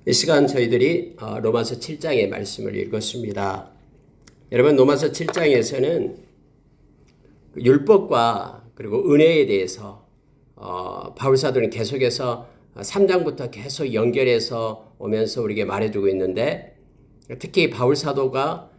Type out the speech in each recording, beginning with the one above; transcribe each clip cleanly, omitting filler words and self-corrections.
이 시간 저희들이 로마서 7장의 말씀을 읽었습니다. 여러분, 로마서 7장에서는 율법과 그리고 은혜에 대해서 바울 사도는 계속해서 3장부터 계속 연결해서 오면서 우리에게 말해주고 있는데, 특히 바울 사도가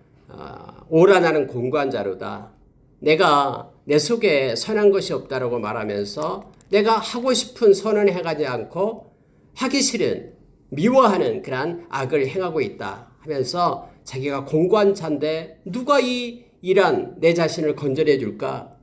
오라 나는 공관자로다, 내가 내 속에 선한 것이 없다라고 말하면서 내가 하고 싶은 선은 행하지 않고 하기 싫은 미워하는 그러한 악을 행하고 있다 하면서 자기가 공관자인데 누가 이 이란 내 자신을 건져내 줄까?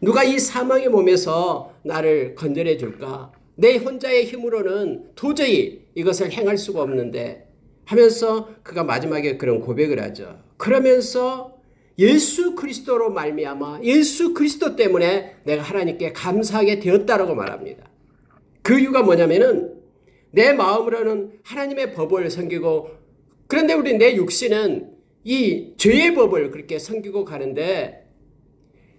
누가 이 사망의 몸에서 나를 건져내 줄까? 내 혼자의 힘으로는 도저히 이것을 행할 수가 없는데 하면서 그가 마지막에 그런 고백을 하죠. 그러면서 예수 그리스도로 말미암아 예수 그리스도 때문에 내가 하나님께 감사하게 되었다라고 말합니다. 그 이유가 뭐냐면은 내 마음으로는 하나님의 법을 섬기고, 그런데 우리 내 육신은 이 죄의 법을 그렇게 섬기고 가는데,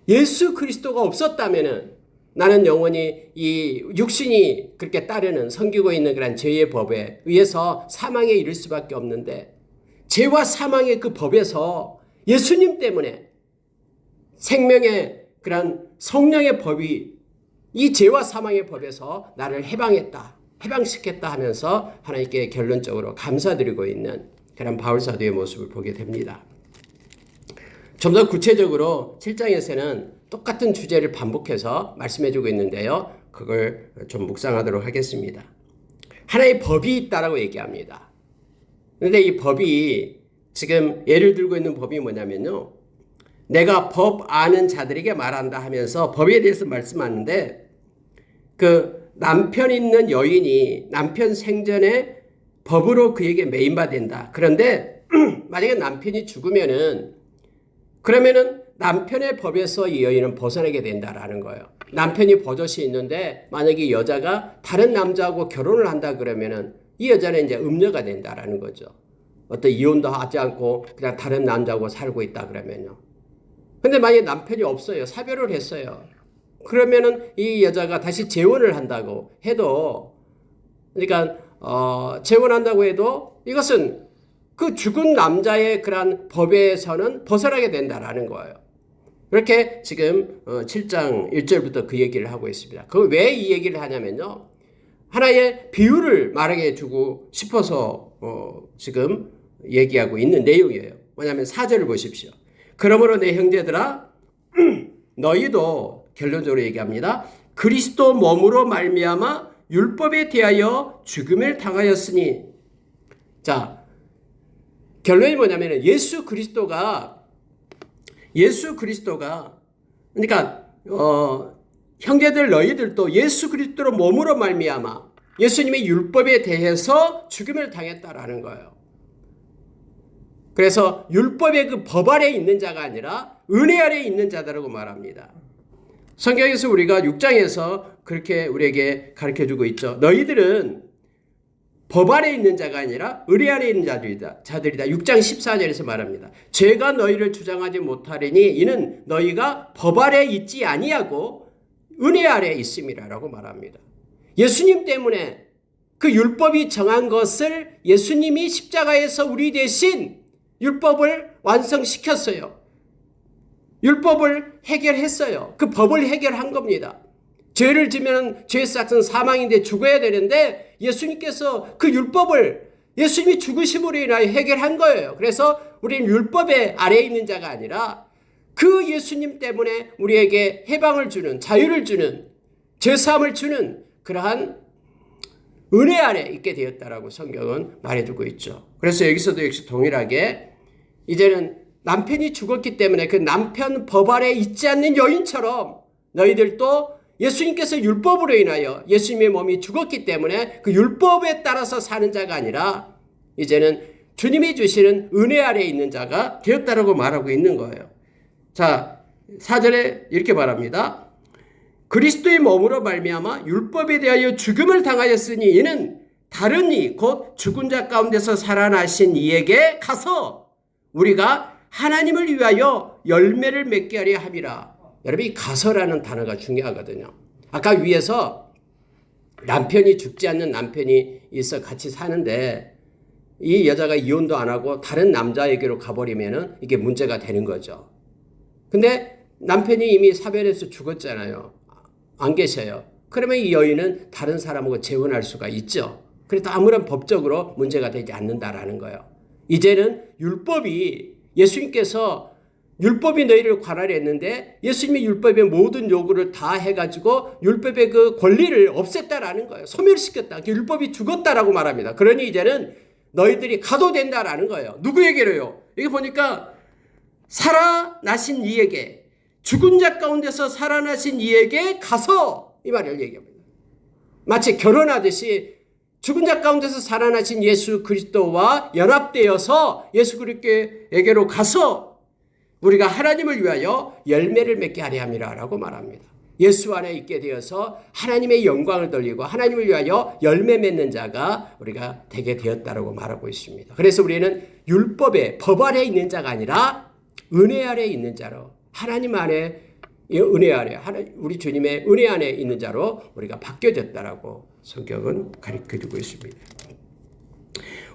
예수 그리스도가 없었다면은 나는 영원히 이 육신이 그렇게 따르는 섬기고 있는 그런 죄의 법에 의해서 사망에 이를 수밖에 없는데, 죄와 사망의 그 법에서 예수님 때문에 생명의 그런 성령의 법이 이 죄와 사망의 법에서 나를 해방시켰다 하면서 하나님께 결론적으로 감사드리고 있는 그런 바울 사도의 모습을 보게 됩니다. 좀 더 구체적으로 7장에서는 똑같은 주제를 반복해서 말씀해주고 있는데요. 그걸 좀 묵상하도록 하겠습니다. 하나의 법이 있다라고 얘기합니다. 그런데 이 법이 지금 예를 들고 있는 법이 뭐냐면요, 내가 법 아는 자들에게 말한다 하면서 법에 대해서 말씀하는데, 그 남편 있는 여인이 남편 생전에 법으로 그에게 매인받는다. 그런데 만약에 남편이 죽으면은, 그러면은 남편의 법에서 이 여인은 벗어나게 된다라는 거예요. 남편이 버젓이 있는데 만약에 여자가 다른 남자하고 결혼을 한다 그러면은 이 여자는 이제 음녀가 된다라는 거죠. 어떤 이혼도 하지 않고 그냥 다른 남자하고 살고 있다 그러면요. 근데 만약에 남편이 없어요. 사별을 했어요. 그러면은 이 여자가 다시 재혼을 한다고 해도, 그러니까 재혼한다고 해도 이것은 그 죽은 남자의 그런 법에서는 벗어나게 된다라는 거예요. 그렇게 지금 7장 1절부터 그 얘기를 하고 있습니다. 그 왜 이 얘기를 하냐면요, 하나의 비유를 말하게 주고 싶어서 지금 얘기하고 있는 내용이에요. 뭐냐면 4절을 보십시오. 그러므로 내 형제들아, 너희도, 결론적으로 얘기합니다, 그리스도 몸으로 말미암아 율법에 대하여 죽음을 당하였으니. 자, 결론이 뭐냐면 예수 그리스도가 그러니까 형제들 너희들도 예수 그리스도로 몸으로 말미암아 예수님의 율법에 대해서 죽음을 당했다라는 거예요. 그래서 율법의 그 법 아래에 있는 자가 아니라 은혜 아래에 있는 자다라고 말합니다. 성경에서 우리가 6장에서 그렇게 우리에게 가르쳐주고 있죠. 너희들은 법 아래에 있는 자가 아니라 은혜 아래에 있는 자들이다. 6장 14절에서 말합니다. 죄가 너희를 주장하지 못하리니 이는 너희가 법 아래에 있지 아니하고 은혜 아래에 있음이라고 말합니다. 예수님 때문에 그 율법이 정한 것을 예수님이 십자가에서 우리 대신 율법을 완성시켰어요. 율법을 해결했어요. 그 법을 해결한 겁니다. 죄를 지면 죄의 삭은 사망인데 죽어야 되는데 예수님께서 그 율법을 예수님이 죽으심으로 인하여 해결한 거예요. 그래서 우리는 율법의 아래에 있는 자가 아니라 그 예수님 때문에 우리에게 해방을 주는, 자유를 주는, 죄사함을 주는 그러한 은혜 아래 있게 되었다라고 성경은 말해주고 있죠. 그래서 여기서도 역시 동일하게 이제는 남편이 죽었기 때문에 그 남편 법 아래에 있지 않는 여인처럼 너희들도 예수님께서 율법으로 인하여 예수님의 몸이 죽었기 때문에 그 율법에 따라서 사는 자가 아니라 이제는 주님이 주시는 은혜 아래에 있는 자가 되었다라고 말하고 있는 거예요. 자, 4절에 이렇게 말합니다. 그리스도의 몸으로 말미암아 율법에 대하여 죽음을 당하였으니 이는 다른 이 곧 죽은 자 가운데서 살아나신 이에게 가서 우리가 하나님을 위하여 열매를 맺게 하려 함이라. 여러분, 이 가서라는 단어가 중요하거든요. 아까 위에서 남편이 죽지 않는 남편이 있어 같이 사는데 이 여자가 이혼도 안 하고 다른 남자에게로 가버리면은 이게 문제가 되는 거죠. 근데 남편이 이미 사별해서 죽었잖아요. 안 계셔요. 그러면 이 여인은 다른 사람하고 재혼할 수가 있죠. 그래도 아무런 법적으로 문제가 되지 않는다라는 거예요. 이제는 예수님께서 율법이 너희를 관할했는데 예수님이 율법의 모든 요구를 다 해가지고 율법의 그 권리를 없앴다라는 거예요. 소멸시켰다. 율법이 죽었다라고 말합니다. 그러니 이제는 너희들이 가도 된다라는 거예요. 누구에게로요? 여기 보니까 살아나신 이에게, 죽은 자 가운데서 살아나신 이에게 가서 이 말을 얘기합니다. 마치 결혼하듯이 죽은 자 가운데서 살아나신 예수 그리스도와 연합되어서 예수 그리스도에게로 가서 우리가 하나님을 위하여 열매를 맺게 하려 함이라고 말합니다. 예수 안에 있게 되어서 하나님의 영광을 돌리고 하나님을 위하여 열매 맺는 자가 우리가 되게 되었다라고 말하고 있습니다. 그래서 우리는 율법의 법 아래 있는 자가 아니라 은혜 아래 있는 자로, 하나님 안에 은혜 아래, 우리 주님의 은혜 안에 있는 자로 우리가 바뀌어졌다라고 성경은 가르쳐주고 있습니다.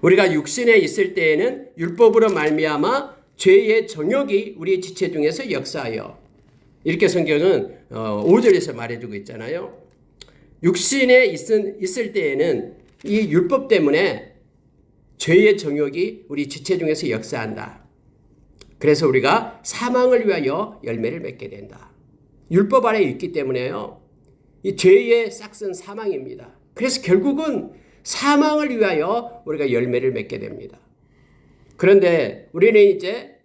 우리가 육신에 있을 때에는 율법으로 말미암아 죄의 정욕이 우리 지체 중에서 역사하여, 이렇게 성경은 5절에서 말해주고 있잖아요. 육신에 있을 때에는 이 율법 때문에 죄의 정욕이 우리 지체 중에서 역사한다. 그래서 우리가 사망을 위하여 열매를 맺게 된다. 율법 아래 있기 때문에요. 이 죄의 싹은 사망입니다. 그래서 결국은 사망을 위하여 우리가 열매를 맺게 됩니다. 그런데 우리는 이제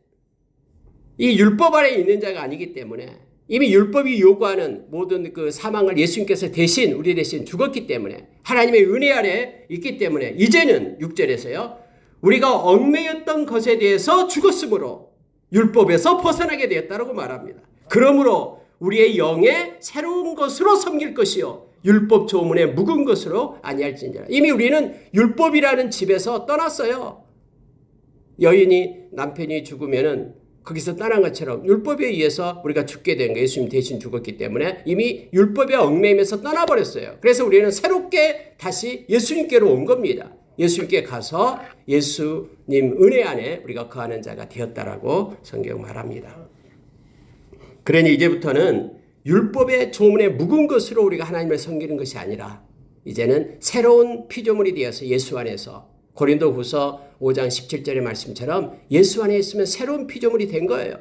이 율법 아래 있는 자가 아니기 때문에 이미 율법이 요구하는 모든 그 사망을 예수님께서 우리 대신 죽었기 때문에 하나님의 은혜 아래 있기 때문에 이제는 6절에서요. 우리가 얽매였던 것에 대해서 죽었으므로 율법에서 벗어나게 되었다고 말합니다. 그러므로 우리의 영에 새로운 것으로 섬길 것이요 율법 조문에 묵은 것으로 아니할지니라. 이미 우리는 율법이라는 집에서 떠났어요. 여인이 남편이 죽으면은 거기서 떠난 것처럼 율법에 의해서 우리가 죽게 된 거예요. 예수님 대신 죽었기 때문에 이미 율법에 얽매이면서 떠나버렸어요. 그래서 우리는 새롭게 다시 예수님께로 온 겁니다. 예수님께 가서 예수님 은혜 안에 우리가 거하는 자가 되었다라고 성경 말합니다. 그러니 이제부터는 율법의 조문에 묵은 것으로 우리가 하나님을 섬기는 것이 아니라 이제는 새로운 피조물이 되어서 예수 안에서 고린도후서 5장 17절의 말씀처럼 예수 안에 있으면 새로운 피조물이 된 거예요.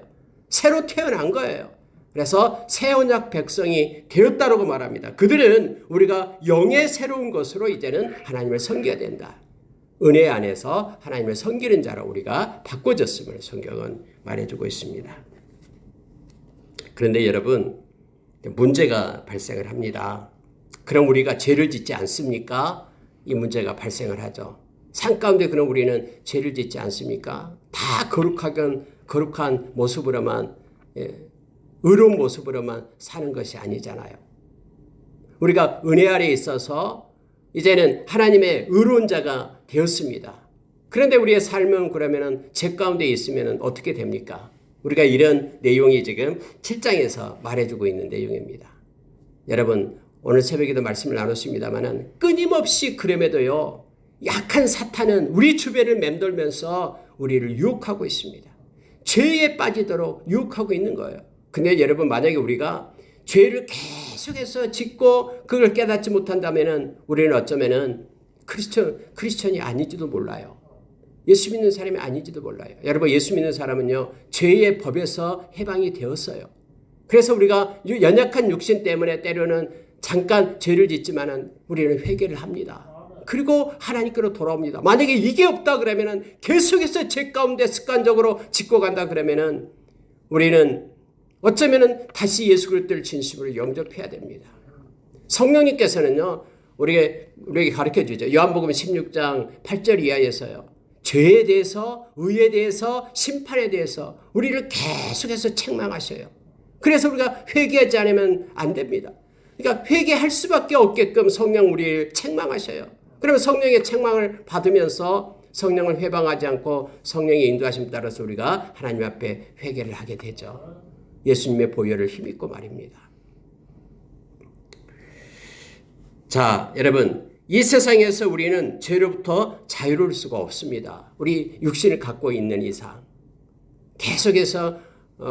새로 태어난 거예요. 그래서 새 언약 백성이 되었다라고 말합니다. 그들은 우리가 영의 새로운 것으로 이제는 하나님을 섬겨야 된다. 은혜 안에서 하나님을 섬기는 자로 우리가 바꿔졌음을 성경은 말해주고 있습니다. 그런데 여러분, 문제가 발생을 합니다. 그럼 우리가 죄를 짓지 않습니까? 이 문제가 발생을 하죠. 산 가운데 그럼 우리는 죄를 짓지 않습니까? 다 거룩한 모습으로만, 의로운 모습으로만 사는 것이 아니잖아요. 우리가 은혜 아래에 있어서 이제는 하나님의 의로운 자가 되었습니다. 그런데 우리의 삶은 그러면은 죄 가운데 있으면 어떻게 됩니까? 우리가 이런 내용이 지금 7장에서 말해주고 있는 내용입니다. 여러분, 오늘 새벽에도 말씀을 나눴습니다만은 끊임없이 그럼에도요, 약한 사탄은 우리 주변을 맴돌면서 우리를 유혹하고 있습니다. 죄에 빠지도록 유혹하고 있는 거예요. 근데 여러분, 만약에 우리가 죄를 계속해서 짓고 그걸 깨닫지 못한다면은 우리는 어쩌면은 크리스천이 아닐지도 몰라요. 예수 믿는 사람이 아닌지도 몰라요. 여러분, 예수 믿는 사람은요, 죄의 법에서 해방이 되었어요. 그래서 우리가 연약한 육신 때문에 때로는 잠깐 죄를 짓지만은 우리는 회개를 합니다. 그리고 하나님께로 돌아옵니다. 만약에 이게 없다 그러면은 계속해서 죄 가운데 습관적으로 짓고 간다 그러면은 우리는 어쩌면은 다시 예수 그리스도를 진심으로 영접해야 됩니다. 성령님께서는요, 우리에게 가르쳐 주죠. 요한복음 16장 8절 이하에서요. 죄에 대해서, 의에 대해서, 심판에 대해서 우리를 계속해서 책망하셔요. 그래서 우리가 회개하지 않으면 안 됩니다. 그러니까 회개할 수밖에 없게끔 성령 우리를 책망하셔요. 그러면 성령의 책망을 받으면서 성령을 회방하지 않고 성령의 인도하심 따라서 우리가 하나님 앞에 회개를 하게 되죠. 예수님의 보혈을 힘입고 말입니다. 자, 여러분, 이 세상에서 우리는 죄로부터 자유로울 수가 없습니다. 우리 육신을 갖고 있는 이상. 계속해서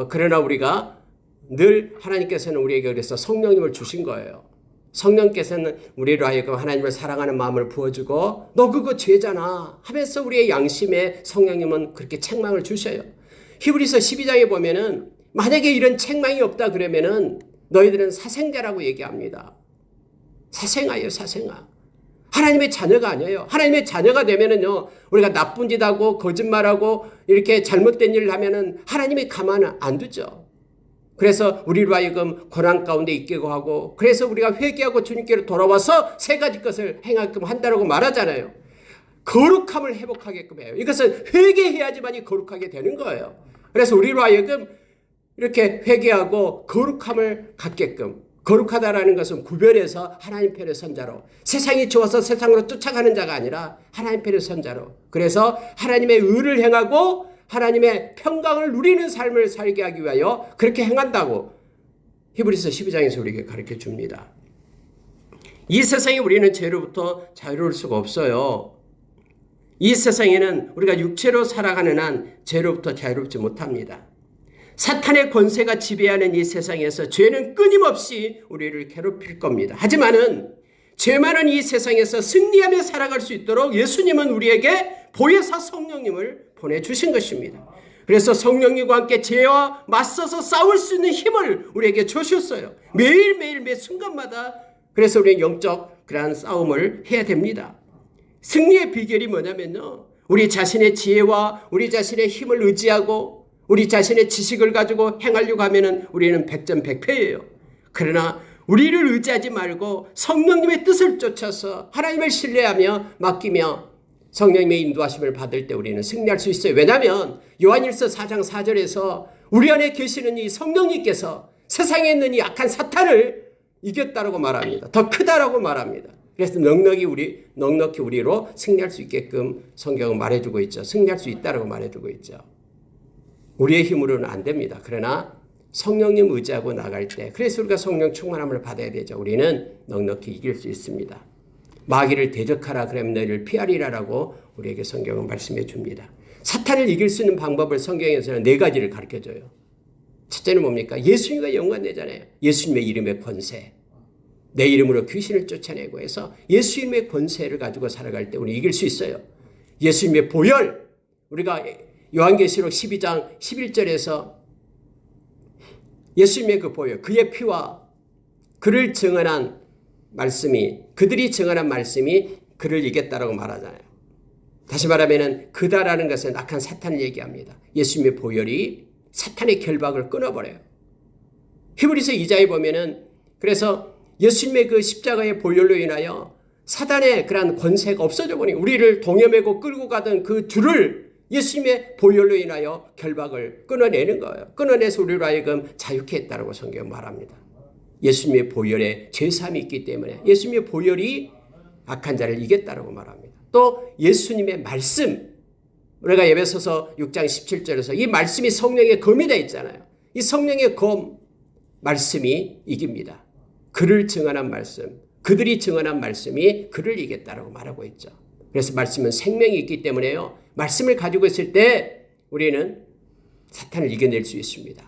그러나 우리가 늘 하나님께서는 우리에게 그래서 성령님을 주신 거예요. 성령께서는 우리로 하여금 하나님을 사랑하는 마음을 부어주고 너 그거 죄잖아 하면서 우리의 양심에 성령님은 그렇게 책망을 주셔요. 히브리서 12장에 보면은 만약에 이런 책망이 없다 그러면은 너희들은 사생자라고 얘기합니다. 사생아예요, 사생아. 하나님의 자녀가 아니에요. 하나님의 자녀가 되면은요, 우리가 나쁜 짓 하고 거짓말하고 이렇게 잘못된 일을 하면은 하나님이 가만 안 두죠. 그래서 우리로 하여금 고난 가운데 있게 하고, 그래서 우리가 회개하고 주님께로 돌아와서 세 가지 것을 행하게끔 한다고 말하잖아요. 거룩함을 회복하게끔 해요. 이것은 회개해야지만이 거룩하게 되는 거예요. 그래서 우리로 하여금 이렇게 회개하고 거룩함을 갖게끔, 거룩하다라는 것은 구별해서 하나님 편의 선자로, 세상이 좋아서 세상으로 쫓아가는 자가 아니라 하나님 편의 선자로, 그래서 하나님의 의를 행하고 하나님의 평강을 누리는 삶을 살게 하기 위하여 그렇게 행한다고 히브리서 12장에서 우리에게 가르쳐 줍니다. 이 세상에 우리는 죄로부터 자유로울 수가 없어요. 이 세상에는 우리가 육체로 살아가는 한 죄로부터 자유롭지 못합니다. 사탄의 권세가 지배하는 이 세상에서 죄는 끊임없이 우리를 괴롭힐 겁니다. 하지만은 죄 많은 이 세상에서 승리하며 살아갈 수 있도록 예수님은 우리에게 보혜사 성령님을 보내주신 것입니다. 그래서 성령님과 함께 죄와 맞서서 싸울 수 있는 힘을 우리에게 주셨어요. 매일매일 매 순간마다. 그래서 우리는 영적 그러한 싸움을 해야 됩니다. 승리의 비결이 뭐냐면요, 우리 자신의 지혜와 우리 자신의 힘을 의지하고 우리 자신의 지식을 가지고 행하려고 하면은 우리는 백전백패예요. 그러나 우리를 의지하지 말고 성령님의 뜻을 쫓아서 하나님을 신뢰하며 맡기며 성령님의 인도하심을 받을 때 우리는 승리할 수 있어요. 왜냐하면 요한일서 4장 4절에서 우리 안에 계시는 이 성령님께서 세상에 있는 이 악한 사탄을 이겼다라고 말합니다. 더 크다라고 말합니다. 그래서 넉넉히 우리로 승리할 수 있게끔 성경은 말해주고 있죠. 승리할 수 있다라고 말해주고 있죠. 우리의 힘으로는 안 됩니다. 그러나 성령님 의지하고 나갈 때, 그래서 우리가 성령 충만함을 받아야 되죠. 우리는 넉넉히 이길 수 있습니다. 마귀를 대적하라 그러면 너희를 피하리라라고 우리에게 성경은 말씀해 줍니다. 사탄을 이길 수 있는 방법을 성경에서는 네 가지를 가르쳐줘요. 첫째는 뭡니까? 예수님과 연관되잖아요. 예수님의 이름의 권세. 내 이름으로 귀신을 쫓아내고 해서 예수님의 권세를 가지고 살아갈 때 우리 이길 수 있어요. 예수님의 보혈. 우리가 요한계시록 12장 11절에서 예수님의 그 보혈, 그의 피와 그를 증언한 말씀이, 그들이 증언한 말씀이 그를 이겼다라고 말하잖아요. 다시 말하면 그다라는 것은 악한 사탄을 얘기합니다. 예수님의 보혈이 사탄의 결박을 끊어버려요. 히브리서 2장에 보면은 그래서 예수님의 그 십자가의 보혈로 인하여 사단의 그러한 권세가 없어져 버리고 우리를 동여매고 끌고 가던 그 줄을 예수님의 보혈로 인하여 결박을 끊어내는 거예요. 끊어내서 우리로 하여금 자유케 했다라고 성경은 말합니다. 예수님의 보혈에 죄사함이 있기 때문에 예수님의 보혈이 악한 자를 이겼다라고 말합니다. 또 예수님의 말씀, 우리가 에베소서 6장 17절에서 이 말씀이 성령의 검이 되어 있잖아요. 이 성령의 검, 말씀이 이깁니다. 그를 증언한 말씀, 그들이 증언한 말씀이 그를 이겼다라고 말하고 있죠. 그래서 말씀은 생명이 있기 때문에요, 말씀을 가지고 있을 때 우리는 사탄을 이겨낼 수 있습니다.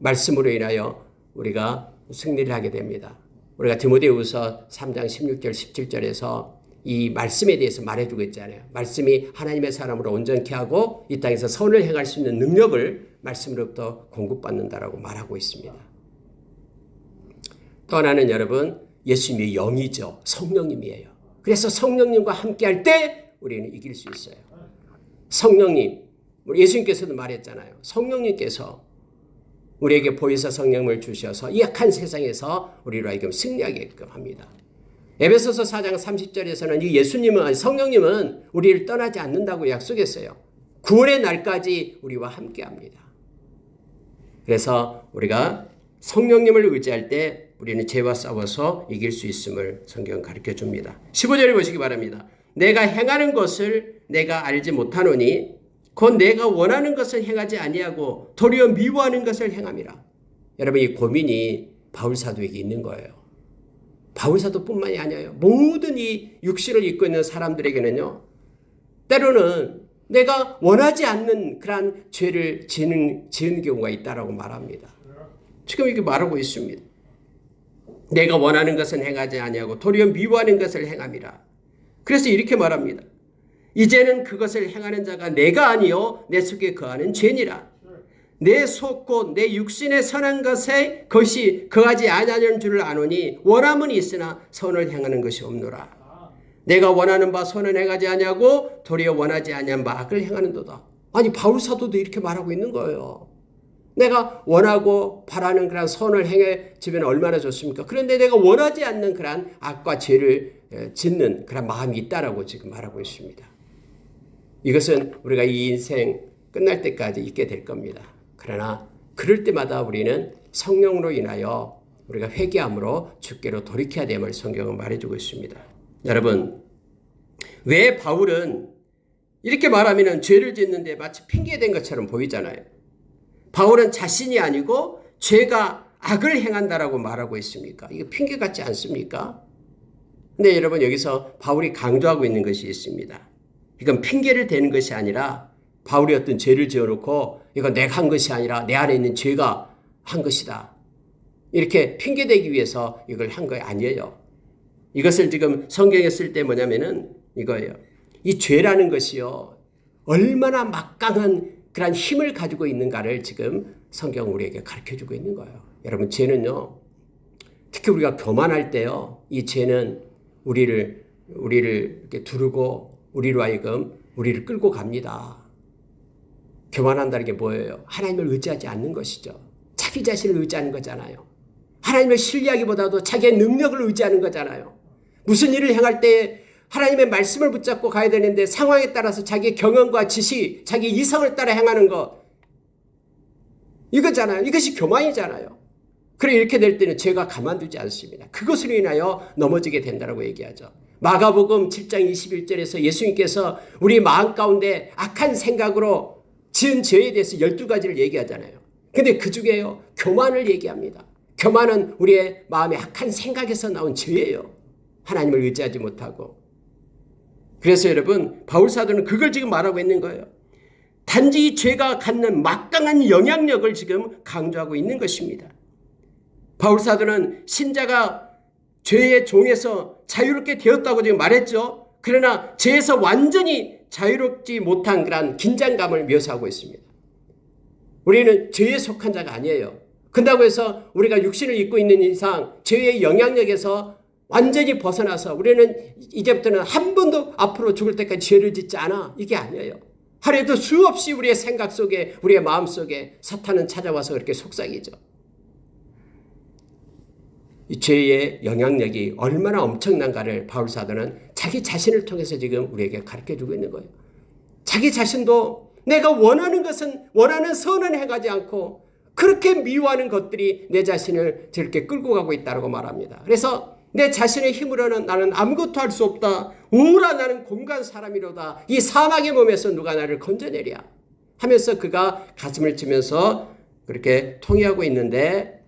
말씀으로 인하여 우리가 승리를 하게 됩니다. 우리가 디모데후서 3장 16절 17절에서 이 말씀에 대해서 말해주고 있잖아요. 말씀이 하나님의 사람으로 온전케 하고 이 땅에서 선을 행할 수 있는 능력을 말씀으로부터 공급받는다라고 말하고 있습니다. 또 하나는 여러분, 예수님의 영이죠. 성령님이에요. 그래서 성령님과 함께할 때 우리는 이길 수 있어요. 성령님, 우리 예수님께서도 말했잖아요. 성령님께서 우리에게 보혜사 성령을 주셔서 이 악한 세상에서 우리로 하여금 승리하게끔 합니다. 에베소서 4장 30절에서는 이 예수님은, 성령님은 우리를 떠나지 않는다고 약속했어요. 구원의 날까지 우리와 함께합니다. 그래서 우리가 성령님을 의지할 때 우리는 죄와 싸워서 이길 수 있음을 성경은 가르쳐 줍니다. 15절을 보시기 바랍니다. 내가 행하는 것을 내가 알지 못하노니 곧 내가 원하는 것을 행하지 아니하고 도리어 미워하는 것을 행함이라. 여러분, 이 고민이 바울 사도에게 있는 거예요. 바울사도뿐만이 아니에요. 모든 이 육신을 입고 있는 사람들에게는요. 때로는 내가 원하지 않는 그러한 죄를 지은 경우가 있다라고 말합니다. 지금 이렇게 말하고 있습니다. 내가 원하는 것은 행하지 아니하고 도리어 미워하는 것을 행함이라. 그래서 이렇게 말합니다. 이제는 그것을 행하는 자가 내가 아니요 내 속에 거하는 죄니라. 내 속 곧 내 육신에 선한 것에 것이 거하지 아니하는 줄을 아노니 원함은 있으나 선을 행하는 것이 없노라. 내가 원하는 바 선은 행하지 아니하고 도리어 원하지 아니한 바 악을 행하는도다. 아니 바울 사도도 이렇게 말하고 있는 거예요. 내가 원하고 바라는 그런 선을 행해지면 얼마나 좋습니까? 그런데 내가 원하지 않는 그런 악과 죄를 짓는 그런 마음이 있다라고 지금 말하고 있습니다. 이것은 우리가 이 인생 끝날 때까지 있게 될 겁니다. 그러나 그럴 때마다 우리는 성령으로 인하여 우리가 회개함으로 주께로 돌이켜야 됨을 성경은 말해주고 있습니다. 여러분, 왜 바울은 이렇게 말하면 죄를 짓는데 마치 핑계된 것처럼 보이잖아요. 바울은 자신이 아니고 죄가 악을 행한다라고 말하고 있습니까? 이게 핑계 같지 않습니까? 근데 여러분 여기서 바울이 강조하고 있는 것이 있습니다. 이건 핑계를 대는 것이 아니라 바울이 어떤 죄를 지어놓고 이건 내가 한 것이 아니라 내 안에 있는 죄가 한 것이다. 이렇게 핑계대기 위해서 이걸 한 거 아니에요. 이것을 지금 성경에 쓸 때 뭐냐면은 이거예요. 이 죄라는 것이요. 얼마나 막강한 그런 힘을 가지고 있는가를 지금 성경 우리에게 가르쳐주고 있는 거예요. 여러분 죄는요. 특히 우리가 교만할 때요. 이 죄는 우리를 이렇게 두르고 우리로 하여금 우리를 끌고 갑니다. 교만한다는 게 뭐예요? 하나님을 의지하지 않는 것이죠. 자기 자신을 의지하는 거잖아요. 하나님을 신뢰하기보다도 자기의 능력을 의지하는 거잖아요. 무슨 일을 행할 때 하나님의 말씀을 붙잡고 가야 되는데 상황에 따라서 자기의 경험과 지식, 자기 이성을 따라 행하는 것 이거잖아요. 이것이 교만이잖아요. 그래 이렇게 될 때는 죄가 가만두지 않습니다. 그것으로 인하여 넘어지게 된다고 얘기하죠. 마가복음 7장 21절에서 예수님께서 우리 마음 가운데 악한 생각으로 지은 죄에 대해서 12가지를 얘기하잖아요. 근데 그 중에요. 교만을 얘기합니다. 교만은 우리의 마음의 악한 생각에서 나온 죄예요. 하나님을 의지하지 못하고. 그래서 여러분 바울 사도는 그걸 지금 말하고 있는 거예요. 단지 이 죄가 갖는 막강한 영향력을 지금 강조하고 있는 것입니다. 바울 사도는 신자가 죄의 종에서 자유롭게 되었다고 지금 말했죠. 그러나 죄에서 완전히 자유롭지 못한 그런 긴장감을 묘사하고 있습니다. 우리는 죄에 속한 자가 아니에요. 그렇다고 해서 우리가 육신을 입고 있는 이상 죄의 영향력에서 완전히 벗어나서 우리는 이제부터는 한 번도 앞으로 죽을 때까지 죄를 짓지 않아. 이게 아니에요. 하루에도 수없이 우리의 생각 속에 우리의 마음 속에 사탄은 찾아와서 그렇게 속삭이죠. 이 죄의 영향력이 얼마나 엄청난가를 바울 사도는 자기 자신을 통해서 지금 우리에게 가르쳐주고 있는 거예요. 자기 자신도 내가 원하는 것은 원하는 선은 행하지 않고 그렇게 미워하는 것들이 내 자신을 저렇게 끌고 가고 있다고 말합니다. 그래서 내 자신의 힘으로는 나는 아무것도 할 수 없다. 오라 나는 공간 사람이로다. 이 사망의 몸에서 누가 나를 건져내랴 하면서 그가 가슴을 치면서 그렇게 통회하고 있는데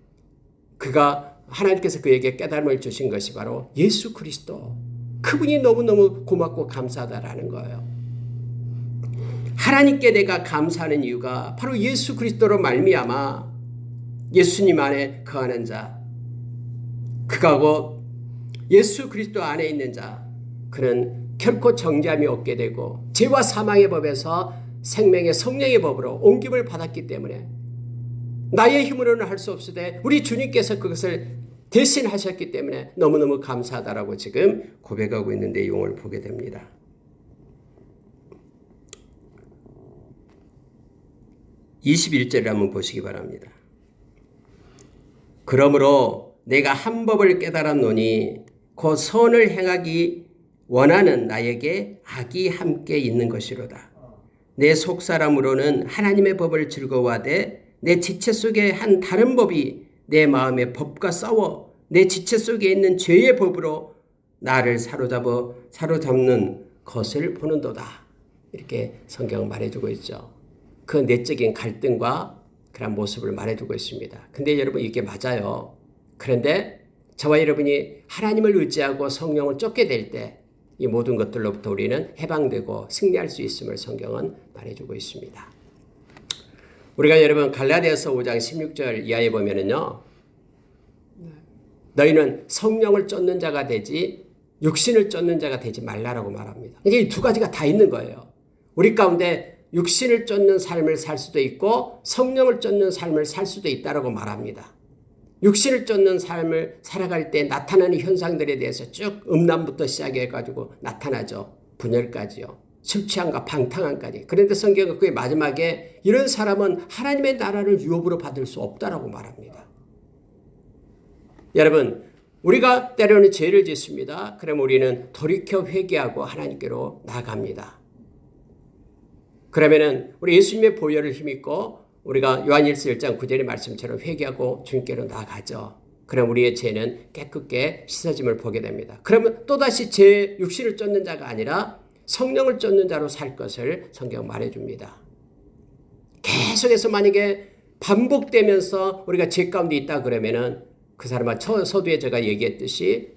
그가 하나님께서 그에게 깨달음을 주신 것이 바로 예수 그리스도. 그분이 너무너무 고맙고 감사하다라는 거예요. 하나님께 내가 감사하는 이유가 바로 예수 그리스도로 말미암아 예수님 안에 거하는 자 그가고 예수 그리스도 안에 있는 자 그는 결코 정죄함이 없게 되고 죄와 사망의 법에서 생명의 성령의 법으로 옮김을 받았기 때문에 나의 힘으로는 할 수 없으되 우리 주님께서 그것을 대신 하셨기 때문에 너무너무 감사하다라고 지금 고백하고 있는 내용을 보게 됩니다. 21절을 한번 보시기 바랍니다. 그러므로 내가 한 법을 깨달았노니 곧 선을 행하기 원하는 나에게 악이 함께 있는 것이로다. 내 속사람으로는 하나님의 법을 즐거워하되 내 지체 속에 한 다른 법이 내 마음의 법과 싸워 내 지체 속에 있는 죄의 법으로 나를 사로잡는 것을 보는도다. 이렇게 성경은 말해주고 있죠. 그 내적인 갈등과 그런 모습을 말해주고 있습니다. 근데 여러분 이게 맞아요. 그런데 저와 여러분이 하나님을 의지하고 성령을 쫓게 될 때 이 모든 것들로부터 우리는 해방되고 승리할 수 있음을 성경은 말해주고 있습니다. 우리가 여러분 갈라디아서 5장 16절 이하에 보면은요, 너희는 성령을 쫓는 자가 되지 육신을 쫓는 자가 되지 말라라고 말합니다. 이게 이 두 가지가 다 있는 거예요. 우리 가운데 육신을 쫓는 삶을 살 수도 있고 성령을 쫓는 삶을 살 수도 있다라고 말합니다. 육신을 쫓는 삶을 살아갈 때 나타나는 현상들에 대해서 쭉 음란부터 시작해가지고 나타나죠. 분열까지요. 술 취함과 방탕함까지. 그런데 성경은 그 마지막에 이런 사람은 하나님의 나라를 유업으로 받을 수 없다라고 말합니다. 여러분, 우리가 때로는 죄를 짓습니다. 그럼 우리는 돌이켜 회개하고 하나님께로 나아갑니다. 그러면은 우리 예수님의 보혈을 힘입고 우리가 요한일서 1장 9절의 말씀처럼 회개하고 주님께로 나아가죠. 그럼 우리의 죄는 깨끗게 씻어짐을 보게 됩니다. 그러면 또다시 제 육신을 쫓는 자가 아니라 성령을 쫓는 자로 살 것을 성경 말해줍니다. 계속해서 만약에 반복되면서 우리가 죄 가운데 있다 그러면은 그 사람은 서두에 제가 얘기했듯이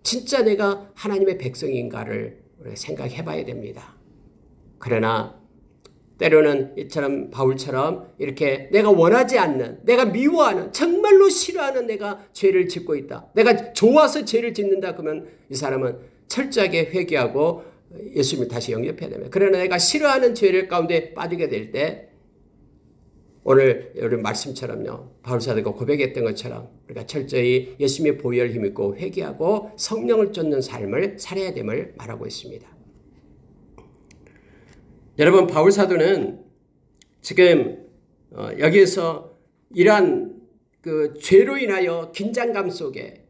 진짜 내가 하나님의 백성인가를 생각해 봐야 됩니다. 그러나 때로는 이처럼 바울처럼 이렇게 내가 원하지 않는, 내가 미워하는, 정말로 싫어하는 내가 죄를 짓고 있다. 내가 좋아서 죄를 짓는다 그러면 이 사람은 철저하게 회개하고 예수님을 다시 영접해야 됩니다. 그러나 내가 싫어하는 죄를 가운데 빠지게 될 때 오늘 여러분 말씀처럼요. 바울 사도가 고백했던 것처럼 우리가 철저히 예수님의 보혈을 힘입고 회개하고 성령을 쫓는 삶을 살아야 됨을 말하고 있습니다. 여러분 바울 사도는 지금 여기에서 이러한 그 죄로 인하여 긴장감 속에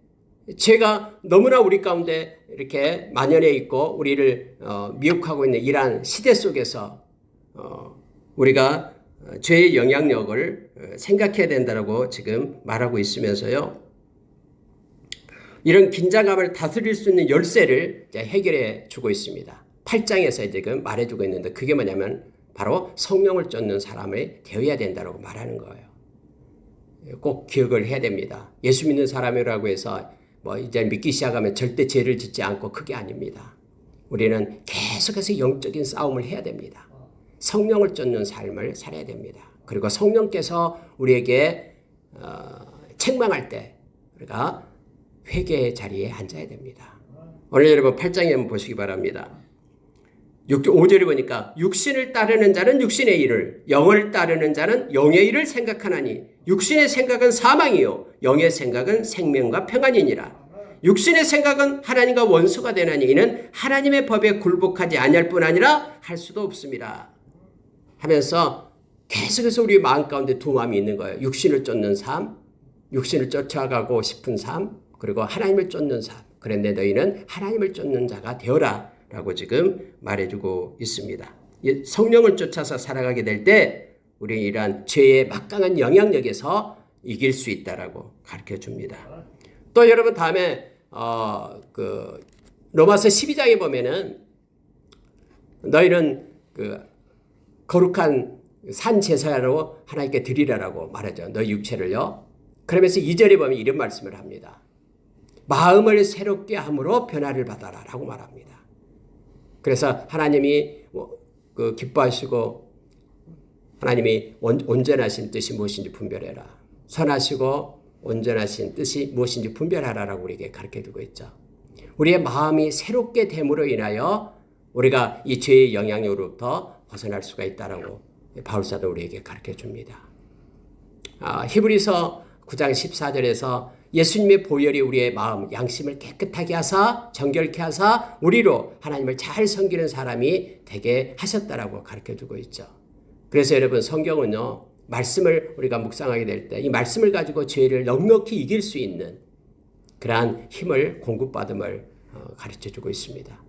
죄가 너무나 우리 가운데 이렇게 만연해 있고 우리를 미혹하고 있는 이러한 시대 속에서 우리가 죄의 영향력을 생각해야 된다고 지금 말하고 있으면서요. 이런 긴장감을 다스릴 수 있는 열쇠를 해결해 주고 있습니다. 8장에서 지금 말해주고 있는데 그게 뭐냐면 바로 성령을 쫓는 사람이 되어야 된다고 말하는 거예요. 꼭 기억을 해야 됩니다. 예수 믿는 사람이라고 해서 이제 믿기 시작하면 절대 죄를 짓지 않고 그게 아닙니다. 우리는 계속해서 영적인 싸움을 해야 됩니다. 성령을 쫓는 삶을 살아야 됩니다. 그리고 성령께서 우리에게 책망할 때 우리가 회개의 자리에 앉아야 됩니다. 오늘 여러분 8장에 한번 보시기 바랍니다. 5절에 보니까 육신을 따르는 자는 육신의 일을, 영을 따르는 자는 영의 일을 생각하나니 육신의 생각은 사망이요 영의 생각은 생명과 평안이니라. 육신의 생각은 하나님과 원수가 되나니 이는 하나님의 법에 굴복하지 아니할 뿐 아니라 할 수도 없습니다. 하면서 계속해서 우리 마음 가운데 두 마음이 있는 거예요. 육신을 쫓는 삶, 육신을 쫓아가고 싶은 삶, 그리고 하나님을 쫓는 삶. 그런데 너희는 하나님을 쫓는 자가 되어라 라고 지금 말해주고 있습니다. 성령을 쫓아서 살아가게 될 때 우리는 이러한 죄의 막강한 영향력에서 이길 수 있다라고 가르쳐 줍니다. 또 여러분 다음에 로마서 12장에 보면은 너희는 거룩한 산 제사로 하나님께 드리라라고 말하죠. 너희 육체를요. 그러면서 2절에 보면 이런 말씀을 합니다. 마음을 새롭게 함으로 변화를 받아라 라고 말합니다. 그래서 하나님이 기뻐하시고 하나님이 온전하신 뜻이 무엇인지 분별해라. 선하시고 온전하신 뜻이 무엇인지 분별하라라고 우리에게 가르쳐주고 있죠. 우리의 마음이 새롭게 됨으로 인하여 우리가 이 죄의 영향으로부터 벗어날 수가 있다라고 바울사도 우리에게 가르쳐줍니다. 히브리서 9장 14절에서 예수님의 보혈이 우리의 마음, 양심을 깨끗하게 하사 정결케 하사 우리로 하나님을 잘 섬기는 사람이 되게 하셨다라고 가르쳐주고 있죠. 그래서 여러분 성경은요. 말씀을 우리가 묵상하게 될 때 이 말씀을 가지고 죄를 넉넉히 이길 수 있는 그러한 힘을 공급받음을 가르쳐주고 있습니다.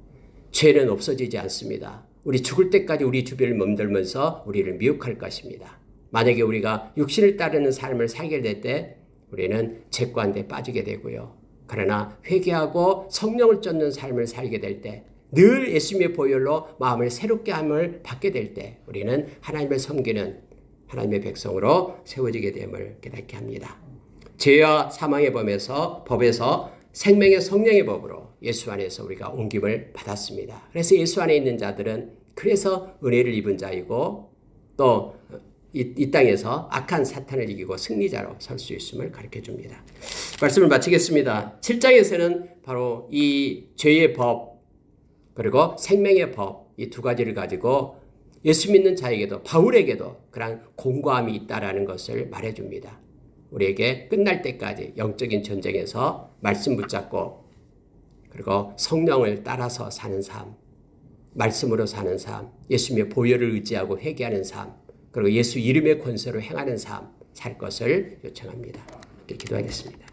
죄는 없어지지 않습니다. 우리 죽을 때까지 우리 주변을 맴돌면서 우리를 미혹할 것입니다. 만약에 우리가 육신을 따르는 삶을 살게 될 때 우리는 죄 가운데 빠지게 되고요. 그러나 회개하고 성령을 쫓는 삶을 살게 될 때 늘 예수님의 보혈로 마음을 새롭게 함을 받게 될 때 우리는 하나님을 섬기는 하나님의 백성으로 세워지게 됨을 깨닫게 합니다. 죄와 사망의 법에서 생명의 성령의 법으로 예수 안에서 우리가 옮김을 받았습니다. 그래서 예수 안에 있는 자들은 그래서 은혜를 입은 자이고 또 이 땅에서 악한 사탄을 이기고 승리자로 설 수 있음을 가르쳐 줍니다. 말씀을 마치겠습니다. 7장에서는 바로 이 죄의 법 그리고 생명의 법 이 두 가지를 가지고 예수 믿는 자에게도 바울에게도 그런 공고함이 있다라는 것을 말해줍니다. 우리에게 끝날 때까지 영적인 전쟁에서 말씀 붙잡고 그리고 성령을 따라서 사는 삶, 말씀으로 사는 삶, 예수님의 보혈을 의지하고 회개하는 삶, 그리고 예수 이름의 권세로 행하는 삶 살 것을 요청합니다. 기도하겠습니다.